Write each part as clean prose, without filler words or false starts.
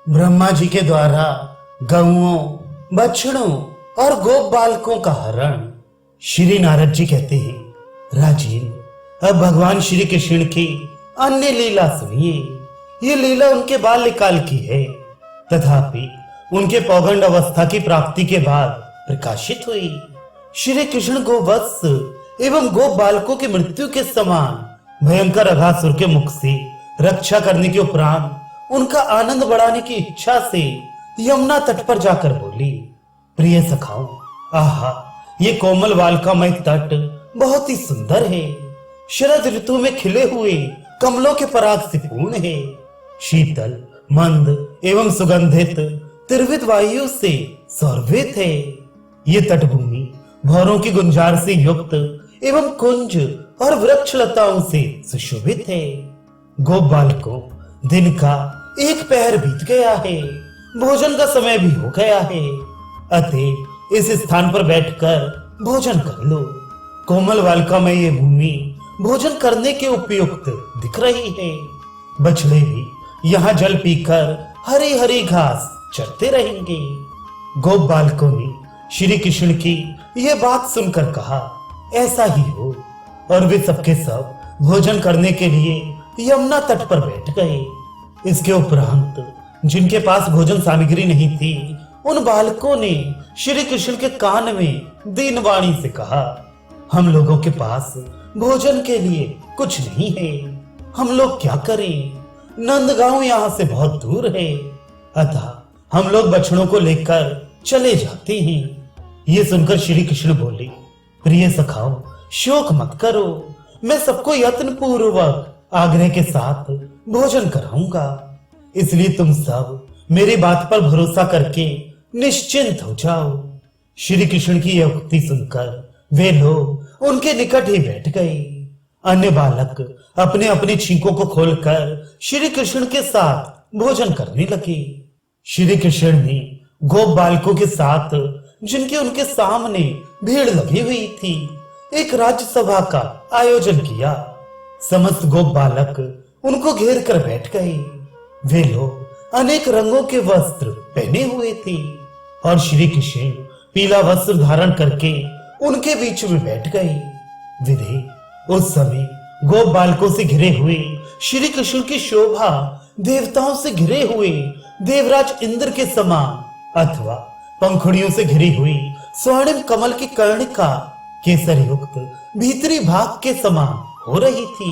ब्रह्मा जी के द्वारा गौओं, बछड़ों और गोप बालकों का हरण। श्री नारद जी कहते हैं, राजीव, अब भगवान श्री कृष्ण की अन्य लीला सुनिए। ये लीला उनके बाल्यकाल की है, तथापि उनके पौगंड अवस्था की प्राप्ति के बाद प्रकाशित हुई। श्री कृष्ण गोवत्स एवं गोप बालकों की मृत्यु के समान भयंकर अघासुर के मुख से रक्षा करने के उपरांत उनका आनंद बढ़ाने की इच्छा से यमुना तट पर जाकर बोली, प्रिय सखाओ, आहा, ये कोमल बालकामय तट बहुत ही सुंदर है। शरद ऋतु में खिले हुए कमलों के पराग से पूर्ण है। शीतल, मंद एवं सुगंधित त्रिविध वायु से सौरभित है। ये तटभूमि भौरों की गुंजार से युक्त एवं कुंज और वृक्ष लताओं से सुशोभित है। गोप बालकों, दिन का एक पहर बीत गया है, भोजन का समय भी हो गया है, अतः इस स्थान पर बैठकर भोजन कर लो। कोमल बालिका में ये भूमि भोजन करने के उपयुक्त दिख रही है। बछड़े भी यहाँ जल पीकर हरी हरी घास चरते रहेंगे। गोप बालकों ने श्री कृष्ण की यह बात सुनकर कहा, ऐसा ही हो, और वे सबके सब भोजन करने के लिए यमुना तट पर बैठ गए। इसके उपरांत जिनके पास भोजन सामग्री नहीं थी, उन बालकों ने श्री कृष्ण के कान में दीन वाणी से कहा, हम लोगों के पास भोजन के लिए कुछ नहीं है, हम लोग क्या करें? नंदगांव यहाँ से बहुत दूर है, अतः हम लोग बछड़ों को लेकर चले जाते हैं। ये सुनकर श्री कृष्ण बोले, प्रिय सखाओ, शोक मत करो, मैं सबको यत्न पूर्वक आग्रह के साथ भोजन कराऊंगा, इसलिए तुम सब मेरी बात पर भरोसा करके निश्चिंत हो जाओ। श्री कृष्ण की यह उक्ति सुनकर वे लोग उनके निकट ही बैठ गए। अन्य बालक अपने अपने छींकों को खोलकर श्री कृष्ण के साथ भोजन करने लगे। श्री कृष्ण ने गोप बालकों के साथ, जिनके उनके सामने भीड़ लगी हुई थी, एक राज्यसभा का आयोजन किया। समस्त गोप बालक उनको घेर कर बैठ गए। वे लोग अनेक रंगों के वस्त्र पहने हुए थे और श्री कृष्ण पीला वस्त्र धारण करके उनके बीच में बैठ गए। विधि उस समय गोप बालकों से घिरे हुए श्री कृष्ण की शोभा देवताओं से घिरे हुए देवराज इंद्र के समान अथवा पंखुड़ियों से घिरी हुई स्वर्णिम कमल की कर्णिका केसर युक्त भीतरी भाग के समान हो रही थी।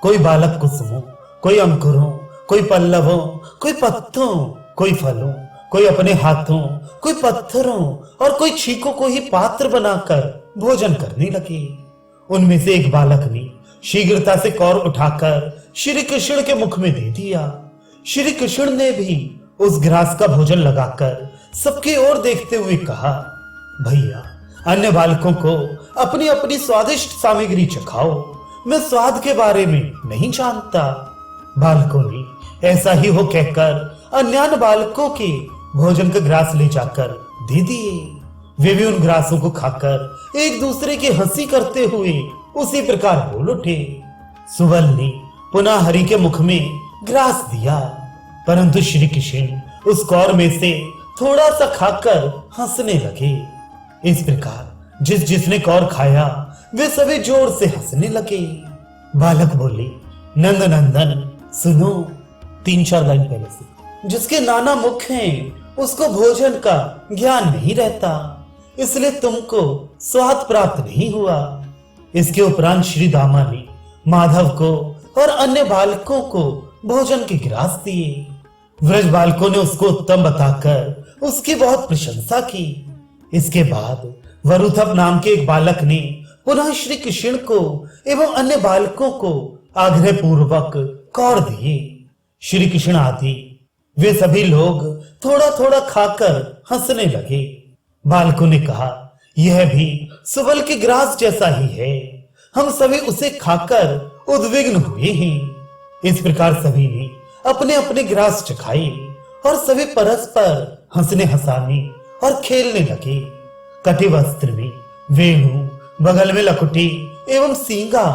कोई बालक कुसुमों, कोई अंकुरों, कोई पल्लवों, कोई पत्तों, कोई फलों, कोई अपने हाथों, कोई पत्थरों और कोई छींकों को ही पात्र बनाकर भोजन करने लगे। उनमें से एक बालक ने शीघ्रता से कौर उठाकर श्री कृष्ण के मुख में दे दिया। श्री कृष्ण ने भी उस ग्रास का भोजन लगाकर सबकी ओर देखते हुए कहा, भैया, अन्य बालकों को अपनी अपनी स्वादिष्ट सामग्री चखाओ, मैं स्वाद के बारे में नहीं जानता। बालकों ने ऐसा ही हो कहकर अन्य बालकों के भोजन का ग्रास ले जाकर दे दिए। वे भी उन ग्रासों को खाकर एक दूसरे की हंसी करते हुए उसी प्रकार बोल उठे। सुवल ने पुनः हरि के मुख में ग्रास दिया, परंतु श्री कृष्ण उस कौर में से थोड़ा सा खाकर हंसने लगे। इस प्रकार जिसने कौर खाया वे सभी जोर से हंसने लगे। बालक बोले, नंद नंदन सुनो, 3-4 लाइन पहले से, जिसके नाना मुख हैं उसको भोजन का ज्ञान नहीं रहता, इसलिए तुमको स्वाद प्राप्त नहीं हुआ। इसके उपरांत श्री दामा ने माधव को और अन्य बालकों को भोजन के ग्रास दिए। व्रज बालकों ने उसको उत्तम बताकर उसकी बहुत प्रशंसा की। इसके बाद वरुथप नाम के एक बालक ने पुनः श्री कृष्ण को एवं अन्य बालकों को आग्रह पूर्वक कौर दिए। श्री कृष्ण आदि वे सभी लोग थोड़ा थोड़ा खाकर हंसने लगे। बालकों ने कहा, यह भी सुवल के ग्रास जैसा ही है, हम सभी उसे खाकर उद्विग्न हुए हैं। इस प्रकार सभी ने अपने अपने ग्रास चखाए और सभी परस्पर हंसने हंसाने और खेलने लगे। कटी वस्त्र में वेणु, बगल में लकुटी एवं सींगा,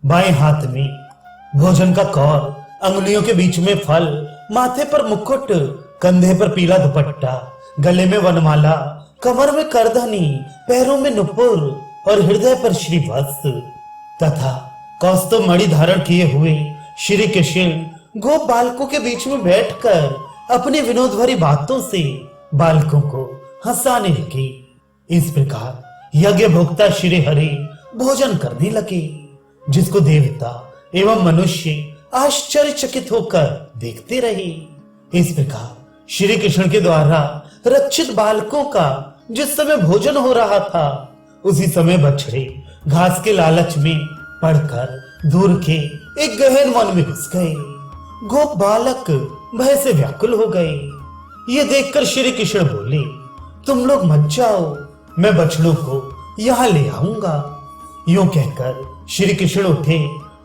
बाएं हाथ में भोजन का कौर, अंगुलियों के बीच में फल, माथे पर मुकुट, कंधे पर पीला दुपट्टा, गले में वनमाला, कमर में करधनी, पैरों में नुपुर और हृदय पर श्री वत्स तथा कौस्तुभ मणि धारण किए हुए श्री कृष्ण गोप बालकों के बीच में बैठकर अपनी विनोद भरी बातों से बालकों को हंसाने लगे। इस प्रकार यज्ञ भोक्ता श्री हरि भोजन करने लगे, जिसको देवता एवं मनुष्य आश्चर्यचकित होकर देखते रहे। इस प्रकार श्री कृष्ण के द्वारा रक्षित बालकों का जिस समय भोजन हो रहा था, उसी समय बछड़े घास के लालच में पड़कर दूर के एक गहन वन में घुस गए। गोप बालक भय से व्याकुल हो गए। ये देखकर श्री कृष्ण बोले, तुम लोग मत जाओ, मैं बछड़ों को यहाँ ले आऊंगा। यूं कहकर श्री कृष्ण उठे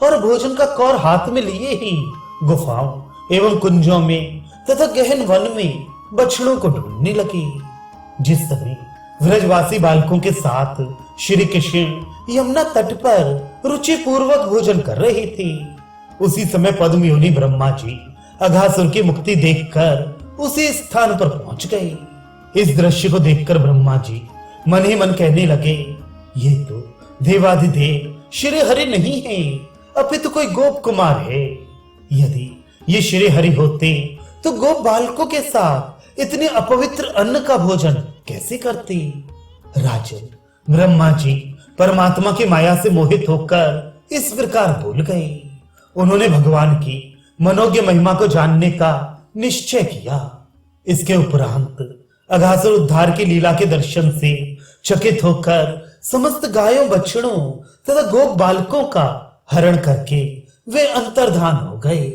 और भोजन का कौर हाथ में लिए ही गुफाओं एवं कुंजों में तथा गहन वन में बछड़ों को ढूंढने लगे। जिस समय व्रजवासी बालकों के साथ श्री कृष्ण यमुना तट पर रुचि पूर्वक भोजन कर रहे थे, उसी समय पद्म योनि ब्रह्मा जी अघासुर की मुक्ति देखकर उसी स्थान पर पहुंच गए। इस दृश्य को देखकर ब्रह्मा जी मन ही मन कहने लगे, ये तो देवाधिदेव श्री हरि नहीं है, अपितु कोई गोप कुमार है। यदि ये श्री हरि होते तो गोप बालकों के साथ इतने अपवित्र अन्न का भोजन कैसे करते। राजन, ब्रह्मा जी परमात्मा की माया से मोहित होकर इस प्रकार भूल गए। उन्होंने भगवान की मनोज्ञ महिमा को जानने का निश्चय किया। इसके उपरांत अघासुर उद्धार की लीला के दर्शन से चकित होकर समस्त गायों, बछड़ों तथा गोप बालकों का हरण करके वे अंतर्धान हो गए।